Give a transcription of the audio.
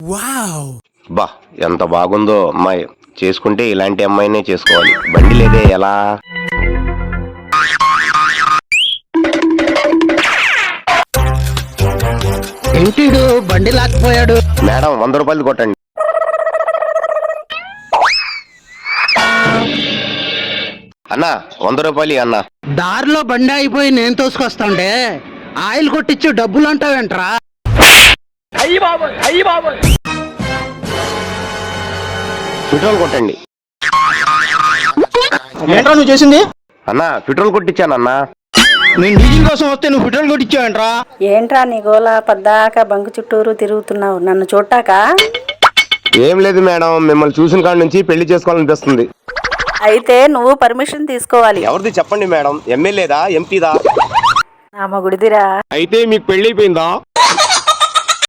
బా ఎంత బాగుందో అమ్మాయి. చేసుకుంటే ఇలాంటి అమ్మాయినే చేసుకోవాలి. బండి లేదే ఎలా? ఏంటిడు బండి లాక్కుపోయాడు? మేడం 100 రూపాయలు కొట్టండి. అన్నా 100 రూపాయలు అన్నా. దారిలో బండి అయిపోయి నేను తోసుకొస్తాంటే ఆయిల్ కొట్టించు డబ్బులు అంటావేంట్రా? పెట్రోల్ కొట్టండి. ఏంట్రా నువ్వు చేసింది? అన్నా పెట్రోల్ కొట్టించానన్నా. నేను డీజిల్ కోసం వస్తే నువ్వు పెట్రోల్ కొట్టించావేంట్రా? ఏంట్రా నీ గోలా పద్దాక బంకు చుట్టూరు తిరుగుతున్నావు నన్ను చూడటాక? ఏం లేదు మేడం, మిమ్మల్ని చూసిన కాడి నుంచి పెళ్లి చేసుకోవాలనిపిస్తుంది. అయితే నువ్వు పర్మిషన్ తీసుకోవాలి. ఎవరిది చెప్పండి మేడం, ఎమ్మెల్యేదా ఎంపీదా? నా మగుడిదిరా. అయితే మీకు పెళ్లి అయిపోయిందా?